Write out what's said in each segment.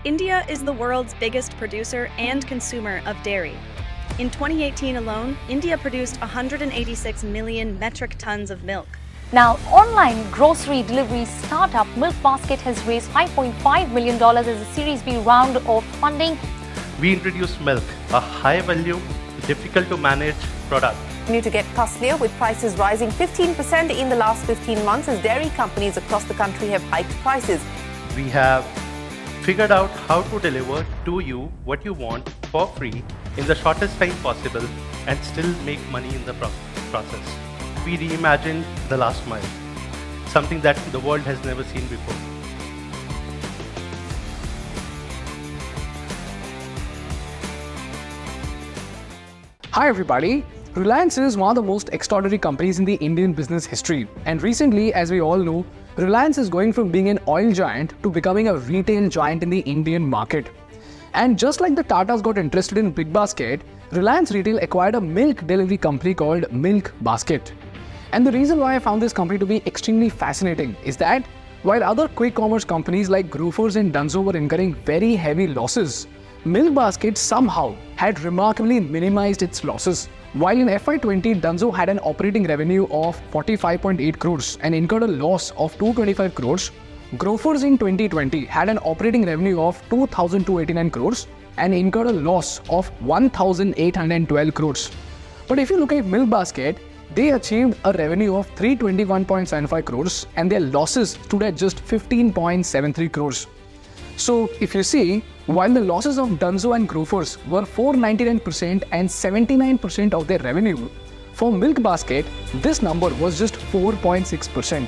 India is the world's biggest producer and consumer of dairy. In 2018 alone, India produced 186 million metric tons of milk. Now, online grocery delivery startup Milkbasket has raised $5.5 million as a Series B round of funding. We introduced Milk, a high-value, difficult-to-manage product. Continue to get costlier, with prices rising 15% in the last 15 months as dairy companies across the country have hiked prices. We have figured out how to deliver to you what you want for free in the shortest time possible and still make money in the process. We reimagined the last mile, something that the world has never seen before. Hi everybody! Reliance is one of the most extraordinary companies in the Indian business history. And recently, as we all know, Reliance is going from being an oil giant to becoming a retail giant in the Indian market. And just like the Tatas got interested in Milkbasket, Reliance Retail acquired a milk delivery company called Milkbasket. And the reason why I found this company to be extremely fascinating is that while other quick commerce companies like Grofers and Dunzo were incurring very heavy losses, Milkbasket somehow had remarkably minimized its losses. While in FY20, Dunzo had an operating revenue of 45.8 crores and incurred a loss of 225 crores, Grofers in 2020 had an operating revenue of 2,289 crores and incurred a loss of 1,812 crores. But if you look at Milkbasket, they achieved a revenue of 321.75 crores and their losses stood at just 15.73 crores. So if you see, while the losses of Dunzo and Grofers were 499% and 79% of their revenue, for Milkbasket, this number was just 4.6%.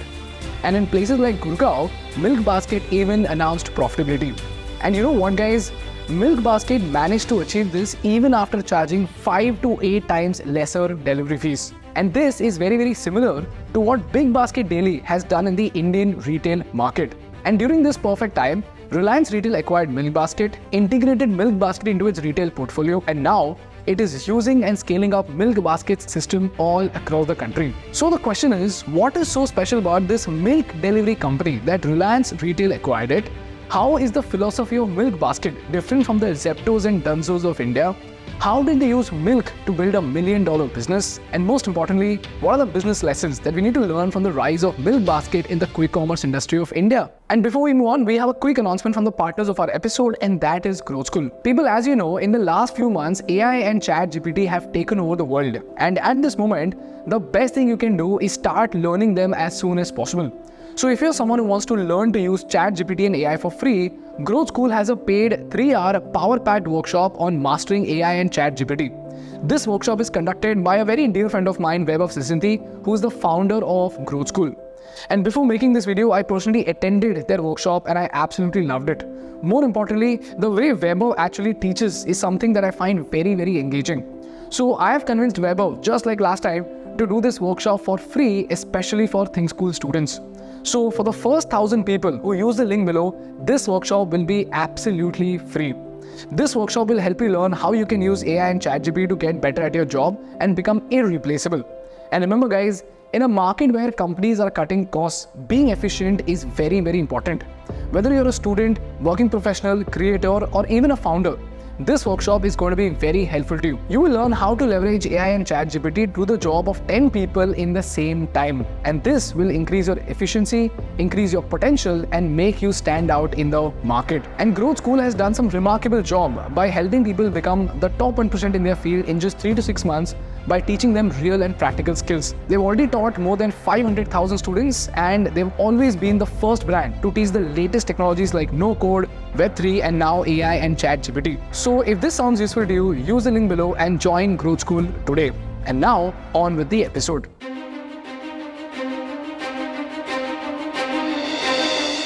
And in places like Gurgaon, Milkbasket even announced profitability. And you know what guys, Milkbasket managed to achieve this even after charging 5 to 8 times lesser delivery fees. And this is very similar to what Big Basket Daily has done in the Indian retail market. And during this perfect time, Reliance Retail acquired Milkbasket, integrated Milkbasket into its retail portfolio, and now it is using and scaling up Milkbasket's system all across the country. So the question is, what is so special about this milk delivery company that Reliance Retail acquired it? How is the philosophy of Milkbasket different from the Zeptos and Dunzos of India? How did they use milk to build $1 million business? And most importantly, what are the business lessons that we need to learn from the rise of Milkbasket in the quick commerce industry of India? And before we move on, we have a quick announcement from the partners of our episode, and that is Growth School. People, as you know, in the last few months, AI and ChatGPT have taken over the world. And at this moment, the best thing you can do is start learning them as soon as possible. So if you're someone who wants to learn to use ChatGPT and AI for free, Growth School has a paid 3-hour power-packed workshop on mastering AI and ChatGPT. This workshop is conducted by a very dear friend of mine, Vaibhav Sisanti, who is the founder of Growth School. And before making this video, I personally attended their workshop and I absolutely loved it. More importantly, the way Vaibhav actually teaches is something that I find very engaging. So I have convinced Vaibhav, just like last time, to do this workshop for free, especially for thinkschool students. So for the first 1,000 people who use the link below, this workshop will be absolutely free. This workshop will help you learn how you can use AI and ChatGPT to get better at your job and become irreplaceable. And remember guys, in a market where companies are cutting costs, being efficient is very important. Whether you're a student, working professional, creator, or even a founder, this workshop is going to be very helpful to you. You will learn how to leverage AI and ChatGPT to do the job of 10 people in the same time. And this will increase your efficiency, increase your potential, and make you stand out in the market. And Growth School has done some remarkable job by helping people become the top 1% in their field in just 3 to 6 months by teaching them real and practical skills. They've already taught more than 500,000 students, and they've always been the first brand to teach the latest technologies like no-code, Web3, and now AI and ChatGPT. So if this sounds useful to you, use the link below and join Growth School today. And now, on with the episode.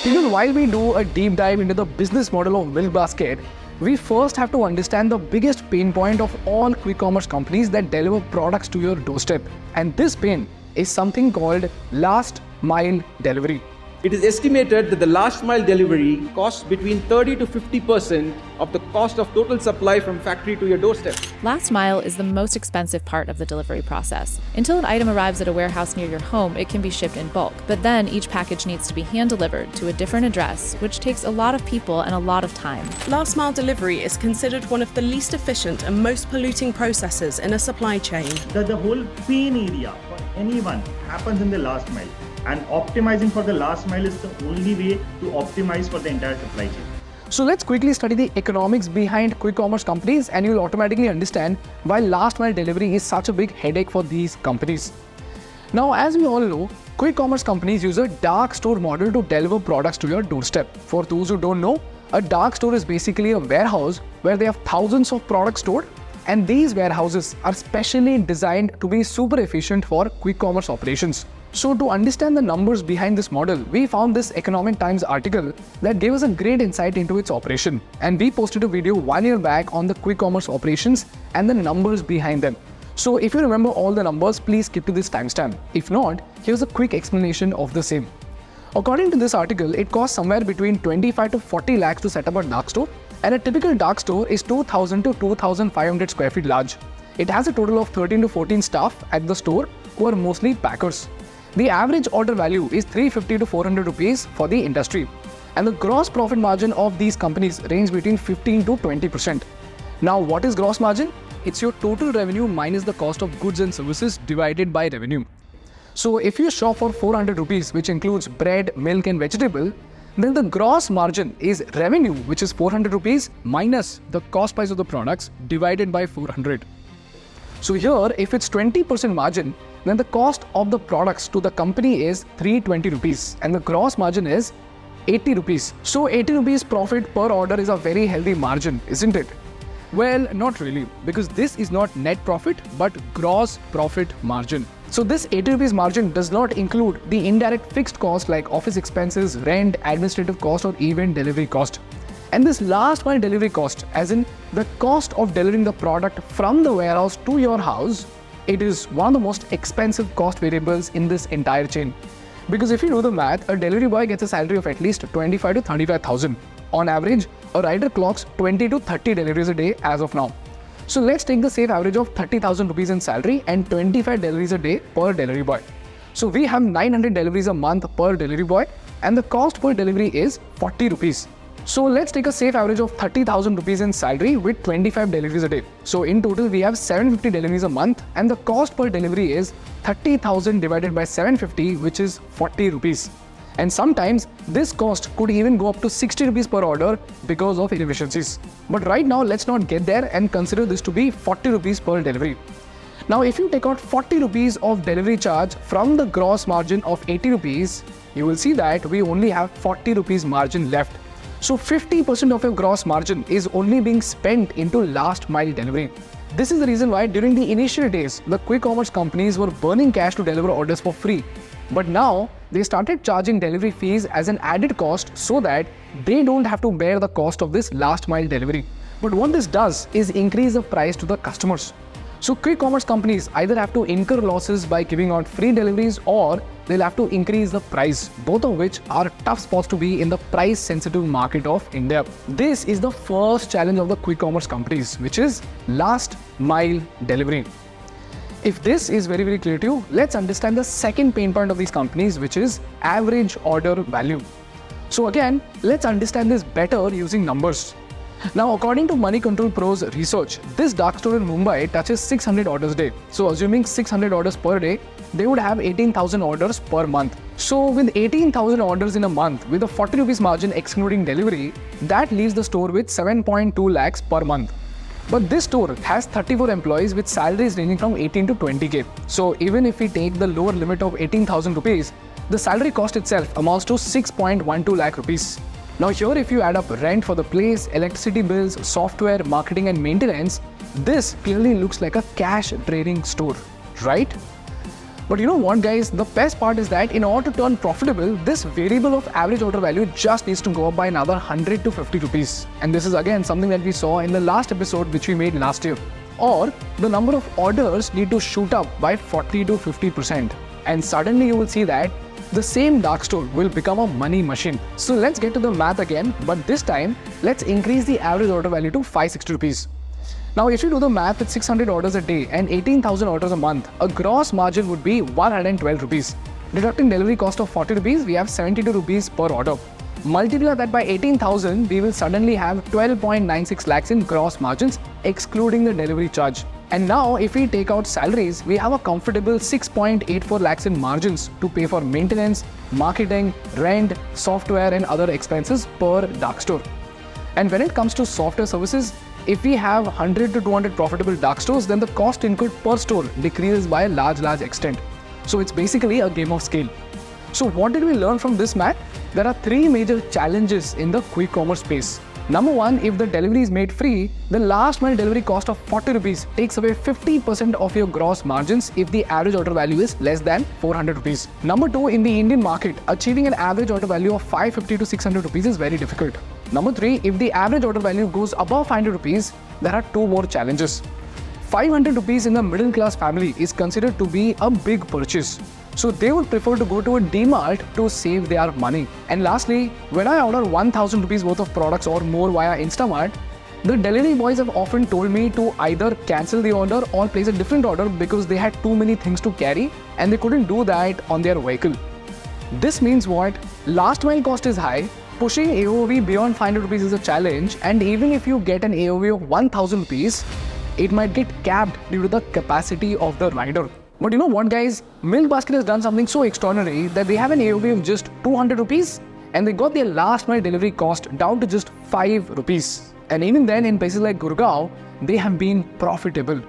People, while we do a deep dive into the business model of Milkbasket, we first have to understand the biggest pain point of all quick commerce companies that deliver products to your doorstep. And this pain is something called last mile delivery. It is estimated that the last mile delivery costs between 30 to 50% of the cost of total supply from factory to your doorstep. Last mile is the most expensive part of the delivery process. Until an item arrives at a warehouse near your home, it can be shipped in bulk. But then each package needs to be hand-delivered to a different address, which takes a lot of people and a lot of time. Last mile delivery is considered one of the least efficient and most polluting processes in a supply chain. The whole pain area for anyone happens in the last mile. And optimizing for the last mile is the only way to optimize for the entire supply chain. So let's quickly study the economics behind quick commerce companies, and you'll automatically understand why last mile delivery is such a big headache for these companies. Now, as we all know, quick commerce companies use a dark store model to deliver products to your doorstep. For those who don't know, a dark store is basically a warehouse where they have thousands of products stored, and these warehouses are specially designed to be super efficient for quick commerce operations. So to understand the numbers behind this model, we found this Economic Times article that gave us a great insight into its operation. And we posted a video 1 year back on the quick commerce operations and the numbers behind them. So if you remember all the numbers, please skip to this timestamp. If not, here's a quick explanation of the same. According to this article, it costs somewhere between 25 to 40 lakhs to set up a dark store, and a typical dark store is 2,000 to 2,500 square feet large. It has a total of 13 to 14 staff at the store who are mostly packers. The average order value is 350 to 400 rupees for the industry, and the gross profit margin of these companies range between 15 to 20%. Now, what is gross margin? It's your total revenue minus the cost of goods and services divided by revenue. So if you shop for 400 rupees, which includes bread, milk and vegetable, then the gross margin is revenue, which is 400 rupees minus the cost price of the products divided by 400. So here, if it's 20% margin, then the cost of the products to the company is 320 rupees and the gross margin is 80 rupees. So 80 rupees profit per order is a very healthy margin, isn't it? Well, not really, because this is not net profit but gross profit margin. So this 80 rupees margin does not include the indirect fixed costs like office expenses, rent, administrative cost or even delivery cost. And this last mile delivery cost, as in the cost of delivering the product from the warehouse to your house, it is one of the most expensive cost variables in this entire chain. Because if you do the math, a delivery boy gets a salary of at least 25 to 35,000. On average, a rider clocks 20 to 30 deliveries a day as of now. So let's take the safe average of 30,000 rupees in salary and 25 deliveries a day per delivery boy. So we have 900 deliveries a month per delivery boy, and the cost per delivery is 40 rupees. So let's take a safe average of 30,000 rupees in salary with 25 deliveries a day. So in total, we have 750 deliveries a month, and the cost per delivery is 30,000 divided by 750, which is 40 rupees. And sometimes this cost could even go up to 60 rupees per order because of inefficiencies. But right now, let's not get there and consider this to be 40 rupees per delivery. Now, if you take out 40 rupees of delivery charge from the gross margin of 80 rupees, you will see that we only have 40 rupees margin left. So 50% of your gross margin is only being spent into last mile delivery. This is the reason why during the initial days, the quick commerce companies were burning cash to deliver orders for free. But now, they started charging delivery fees as an added cost so that they don't have to bear the cost of this last mile delivery. But what this does is increase the price to the customers. So quick commerce companies either have to incur losses by giving out free deliveries or they'll have to increase the price, both of which are tough spots to be in the price sensitive market of India. This is the first challenge of the quick commerce companies, which is last mile delivery. If this is very, very clear to you, let's understand the second pain point of these companies, which is average order value. So again, let's understand this better using numbers. Now, according to Money Control Pro's research, this dark store in Mumbai touches 600 orders a day. So assuming 600 orders per day, they would have 18,000 orders per month. So with 18,000 orders in a month, with a 40 rupees margin excluding delivery, that leaves the store with 7.2 lakhs per month. But this store has 34 employees with salaries ranging from 18 to 20k. So even if we take the lower limit of 18,000 rupees, the salary cost itself amounts to 6.12 lakh rupees. Now here, if you add up rent for the place, electricity bills, software, marketing and maintenance, this clearly looks like a cash draining store, right? But you know what, guys, the best part is that in order to turn profitable, this variable of average order value just needs to go up by another 100 to 50 rupees. And this is again something that we saw in the last episode which we made last year. Or the number of orders need to shoot up by 40 to 50%. And suddenly you will see that the same dark store will become a money machine. So let's get to the math again, but this time let's increase the average order value to 560 rupees. Now if you do the math with 600 orders a day and 18,000 orders a month, a gross margin would be 112 rupees. Deducting delivery cost of 40 rupees, we have 72 rupees per order. Multiply that by 18,000, we will suddenly have 12.96 lakhs in gross margins, excluding the delivery charge. And now if we take out salaries, we have a comfortable 6.84 lakhs in margins to pay for maintenance, marketing, rent, software and other expenses per dark store. And when it comes to software services, if we have 100 to 200 profitable dark stores, then the cost incurred per store decreases by a large extent. So it's basically a game of scale. So what did we learn from this math? There are three major challenges in the quick commerce space. Number one, if the delivery is made free, the last mile delivery cost of 40 rupees takes away 50% of your gross margins if the average order value is less than 400 rupees. Number two, in the Indian market, achieving an average order value of 550 to 600 rupees is very difficult. Number three, if the average order value goes above 500 rupees, there are two more challenges. 500 rupees in the middle class family is considered to be a big purchase. So they would prefer to go to a D-Mart to save their money. And lastly, when I order 1000 rupees worth of products or more via Instamart, the delivery boys have often told me to either cancel the order or place a different order because they had too many things to carry and they couldn't do that on their vehicle. This means what? Last mile cost is high, pushing AOV beyond 500 rupees is a challenge, and even if you get an AOV of 1000 rupees, it might get capped due to the capacity of the rider. But you know what guys, Milkbasket has done something so extraordinary that they have an AOV of just 200 rupees and they got their last mile delivery cost down to just 5 rupees. And even then in places like Gurgaon, they have been profitable.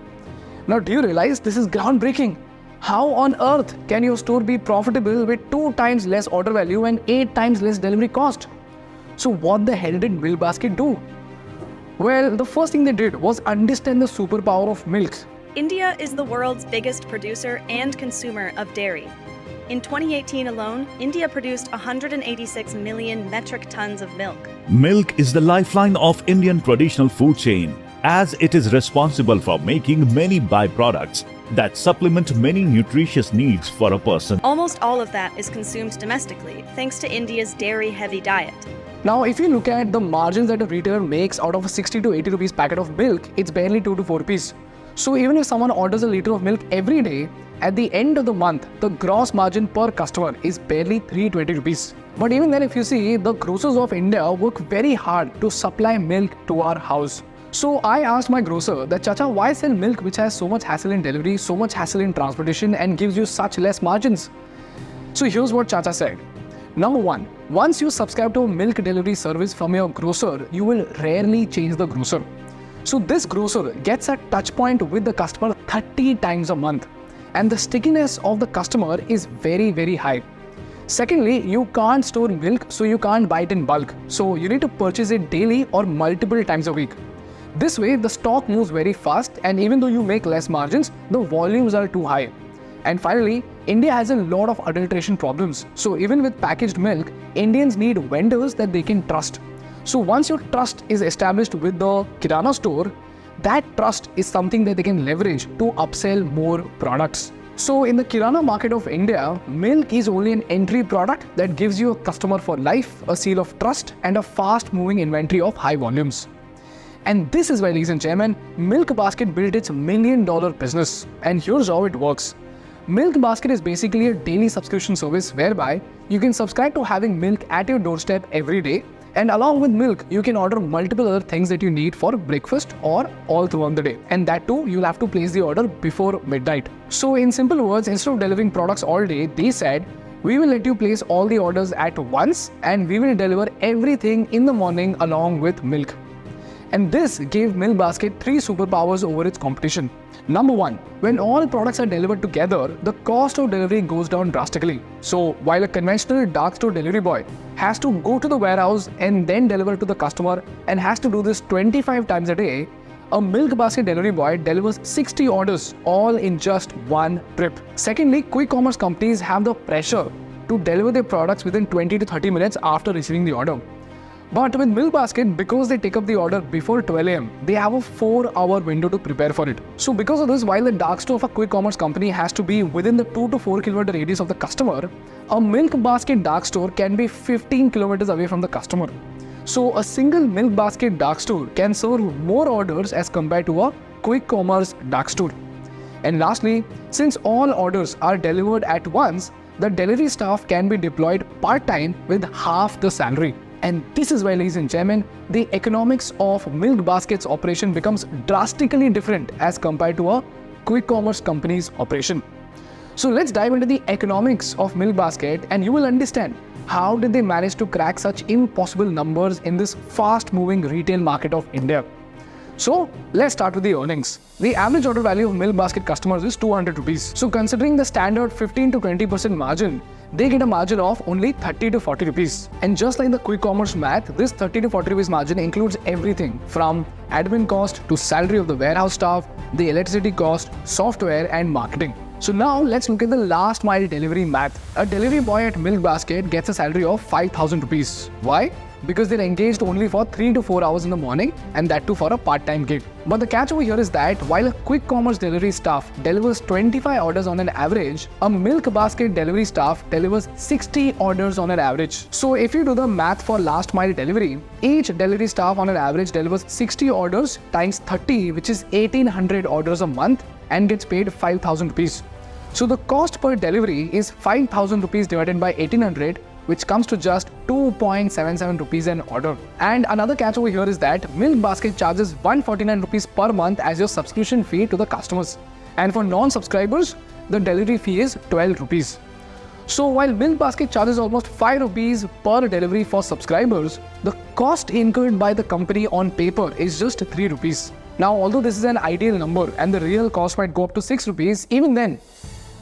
Now do you realize this is groundbreaking? How on earth can your store be profitable with 2 times less order value and 8 times less delivery cost? So what the hell did Milkbasket do? Well, the first thing they did was understand the superpower of milk. India is the world's biggest producer and consumer of dairy. In 2018 alone, India produced 186 million metric tons of milk. Milk is the lifeline of Indian traditional food chain, as it is responsible for making many byproducts that supplement many nutritious needs for a person. Almost all of that is consumed domestically, thanks to India's dairy-heavy diet. Now, if you look at the margins that a retailer makes out of a 60 to 80 rupees packet of milk, it's barely 2 to 4 rupees. So even if someone orders a liter of milk every day, at the end of the month, the gross margin per customer is barely 320 rupees. But even then, if you see, the grocers of India work very hard to supply milk to our house. So I asked my grocer that, Chacha, why sell milk which has so much hassle in delivery, so much hassle in transportation and gives you such less margins? So here's what Chacha said. Number one, once you subscribe to a milk delivery service from your grocer, you will rarely change the grocer. So this grocer gets a touch point with the customer 30 times a month. And the stickiness of the customer is very, very high. Secondly, you can't store milk, so you can't buy it in bulk. So you need to purchase it daily or multiple times a week. This way, the stock moves very fast, and even though you make less margins, the volumes are too high. And finally, India has a lot of adulteration problems. So even with packaged milk, Indians need vendors that they can trust. So once your trust is established with the Kirana store, that trust is something that they can leverage to upsell more products. So in the Kirana market of India, milk is only an entry product that gives you a customer for life, a seal of trust, and a fast-moving inventory of high volumes. And this is why, ladies and gentlemen, Milkbasket built its $1 million business. And here's how it works. Milkbasket is basically a daily subscription service whereby you can subscribe to having milk at your doorstep every day. And along with milk, you can order multiple other things that you need for breakfast or all throughout the day. And that too, you'll have to place the order before midnight. So in simple words, instead of delivering products all day, they said, we will let you place all the orders at once and we will deliver everything in the morning along with milk. And this gave Milkbasket 3 superpowers over its competition. Number one, when all products are delivered together, the cost of delivery goes down drastically. So while a conventional dark store delivery boy has to go to the warehouse and then deliver to the customer and has to do this 25 times a day, a Milkbasket delivery boy delivers 60 orders all in just one trip. Secondly, quick commerce companies have the pressure to deliver their products within 20 to 30 minutes after receiving the order. But with Milkbasket, because they take up the order before 12 am, they have a 4-hour window to prepare for it. So because of this, while the dark store of a quick commerce company has to be within the 2 to 4 kilometer radius of the customer, a Milkbasket dark store can be 15 kilometers away from the customer. So a single Milkbasket dark store can serve more orders as compared to a quick commerce dark store. And lastly, since all orders are delivered at once, the delivery staff can be deployed part-time with half the salary. And this is why, ladies and gentlemen, the economics of Milkbasket's operation becomes drastically different as compared to a quick commerce company's operation. So let's dive into the economics of Milkbasket and you will understand how did they manage to crack such impossible numbers in this fast-moving retail market of India. So let's start with the earnings. The average order value of Milkbasket customers is 200 rupees. So considering the standard 15 to 20% margin, they get a margin of only 30 to 40 rupees. And just like the quick commerce math, this 30 to 40 rupees margin includes everything from admin cost to salary of the warehouse staff, the electricity cost, software and marketing. So now let's look at the last mile delivery math. A delivery boy at Milkbasket gets a salary of 5,000 rupees. Why? Because they're engaged only for 3 to 4 hours in the morning and that too for a part-time gig. But the catch over here is that while a quick commerce delivery staff delivers 25 orders on an average, a Milkbasket delivery staff delivers 60 orders on an average. So if you do the math for last mile delivery, each delivery staff on an average delivers 60 orders times 30, which is 1800 orders a month and gets paid 5,000 rupees. So the cost per delivery is 5,000 rupees divided by 1800, which comes to just 2.77 rupees an order. And another catch over here is that Milkbasket charges 149 rupees per month as your subscription fee to the customers. And for non-subscribers, the delivery fee is 12 rupees. So while Milkbasket charges almost 5 rupees per delivery for subscribers, the cost incurred by the company on paper is just 3 rupees. Now, although this is an ideal number and the real cost might go up to 6 rupees, even then,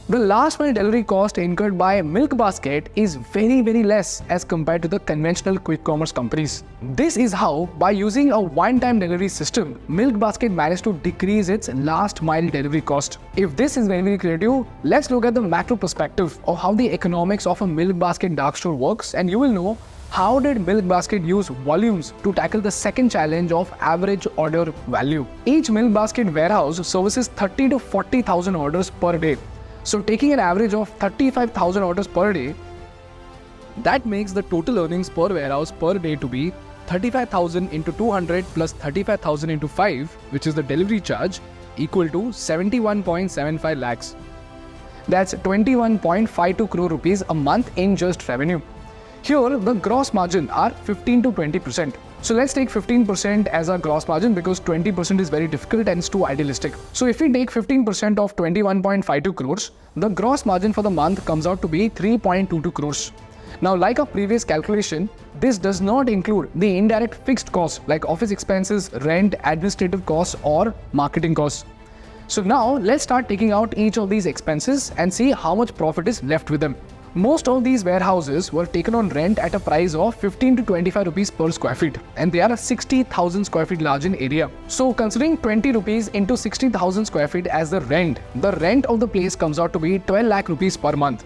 the last mile delivery cost incurred by Milkbasket is very less as compared to the conventional quick commerce companies. This is how, by using a one-time delivery system, Milkbasket managed to decrease its last mile delivery cost. If this is very clear to you, let's look at the macro perspective of how the economics of a Milkbasket dark store works and you will know how did Milkbasket use volumes to tackle the second challenge of average order value. Each Milkbasket warehouse services 30 to 40,000 orders per day. So taking an average of 35,000 orders per day, that makes the total earnings per warehouse per day to be 35,000 into 200 plus 35,000 into 5, which is the delivery charge, equal to 71.75 lakhs. That's 21.52 crore rupees a month in just revenue. Here, the gross margin are 15 to 20%. So let's take 15% as our gross margin because 20% is very difficult and it's too idealistic. So if we take 15% of 21.52 crores, the gross margin for the month comes out to be 3.22 crores. Now, like our previous calculation, this does not include the indirect fixed costs like office expenses, rent, administrative costs or marketing costs. So now let's start taking out each of these expenses and see how much profit is left with them. Most of these warehouses were taken on rent at a price of 15 to 25 rupees per square feet and they are 60,000 square feet large in area. So considering 20 rupees into 60,000 square feet as the rent of the place comes out to be 12 lakh rupees per month.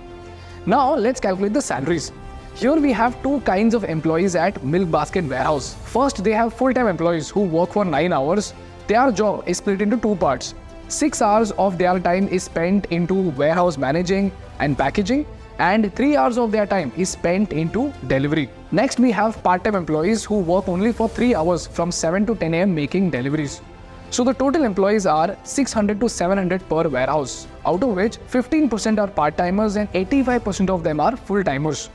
Now let's calculate the salaries. Here we have two kinds of employees at Milkbasket warehouse. First, they have full-time employees who work for 9 hours. Their job is split into two parts. 6 hours of their time is spent into warehouse managing and packaging, and 3 hours of their time is spent into delivery. Next, we have part-time employees who work only for 3 hours from 7 to 10 am making deliveries. So the total employees are 600 to 700 per warehouse, out of which 15% are part-timers and 85% of them are full-timers.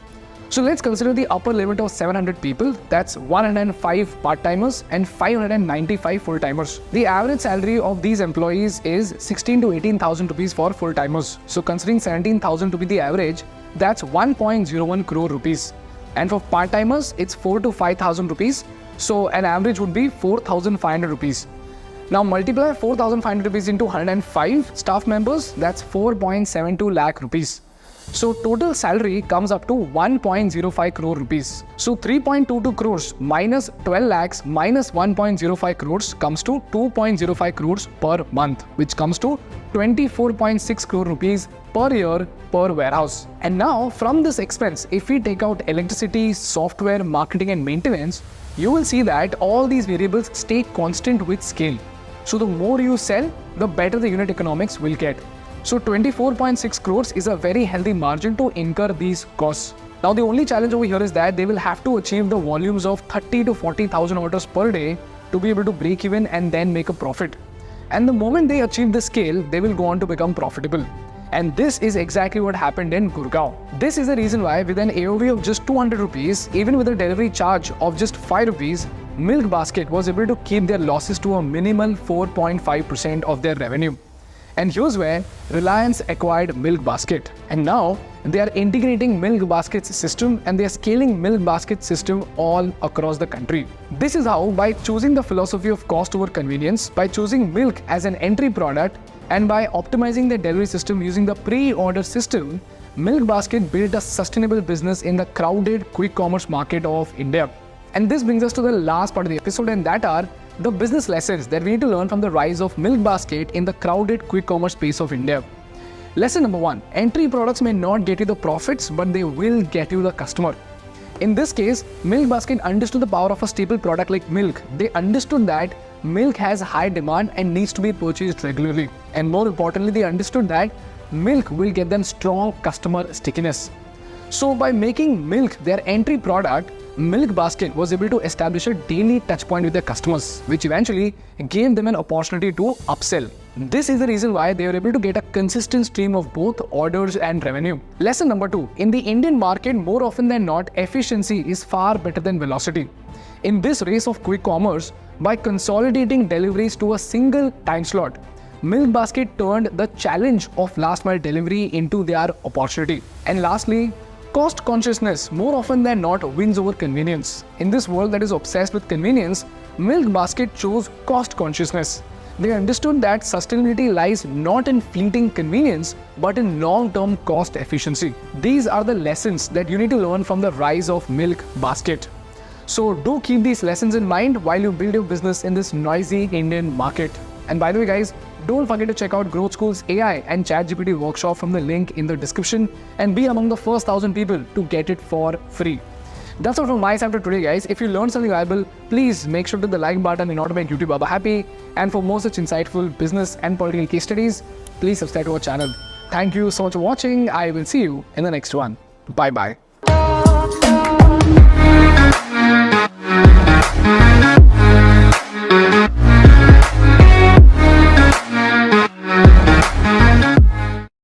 So let's consider the upper limit of 700 people, that's 105 part-timers and 595 full-timers. The average salary of these employees is 16 to 18,000 rupees for full-timers. So considering 17,000 to be the average, that's 1.01 crore rupees. And for part-timers, it's 4 to 5,000 rupees. So an average would be 4,500 rupees. Now multiply 4,500 rupees into 105 staff members, that's 4.72 lakh rupees. So total salary comes up to 1.05 crore rupees. So 3.22 crores minus 12 lakhs minus 1.05 crores comes to 2.05 crores per month, which comes to 24.6 crore rupees per year per warehouse. And now from this expense, if we take out electricity, software, marketing and maintenance, you will see that all these variables stay constant with scale. So the more you sell, the better the unit economics will get. So 24.6 crores is a very healthy margin to incur these costs. Now the only challenge over here is that they will have to achieve the volumes of 30 to 40,000 orders per day to be able to break even and then make a profit. And the moment they achieve this scale, they will go on to become profitable. And this is exactly what happened in Gurgaon. This is the reason why with an AOV of just 200 rupees, even with a delivery charge of just 5 rupees, Milkbasket was able to keep their losses to a minimal 4.5% of their revenue. And here's where Reliance acquired Milkbasket. And now they are integrating Milkbasket's system and they are scaling Milkbasket's system all across the country. This is how, by choosing the philosophy of cost over convenience, by choosing milk as an entry product, and by optimizing their delivery system using the pre-order system, Milkbasket built a sustainable business in the crowded quick commerce market of India. And this brings us to the last part of the episode, and that are the business lessons that we need to learn from the rise of Milkbasket in the crowded quick commerce space of India. Lesson number 1, entry products may not get you the profits, but they will get you the customer. In this case, Milkbasket understood the power of a staple product like milk. They understood that milk has high demand and needs to be purchased regularly. And more importantly, they understood that milk will get them strong customer stickiness. So by making milk their entry product, Milkbasket was able to establish a daily touchpoint with their customers, which eventually gave them an opportunity to upsell. This is the reason why they were able to get a consistent stream of both orders and revenue. Lesson number 2, in the Indian market, more often than not, efficiency is far better than velocity. In this race of quick commerce, by consolidating deliveries to a single time slot, Milkbasket turned the challenge of last mile delivery into their opportunity. And lastly, cost consciousness more often than not wins over convenience. In this world that is obsessed with convenience, Milkbasket chose cost consciousness. They understood that sustainability lies not in fleeting convenience, but in long-term cost efficiency. These are the lessons that you need to learn from the rise of Milkbasket. So do keep these lessons in mind while you build your business in this noisy Indian market. And by the way guys, don't forget to check out Growth School's AI and ChatGPT workshop from the link in the description and be among the first 1,000 people to get it for free. That's all from my side for today guys. If you learned something valuable, please make sure to hit the like button in order to make YouTube Baba happy. And for more such insightful business and political case studies, please subscribe to our channel. Thank you so much for watching. I will see you in the next one. Bye bye.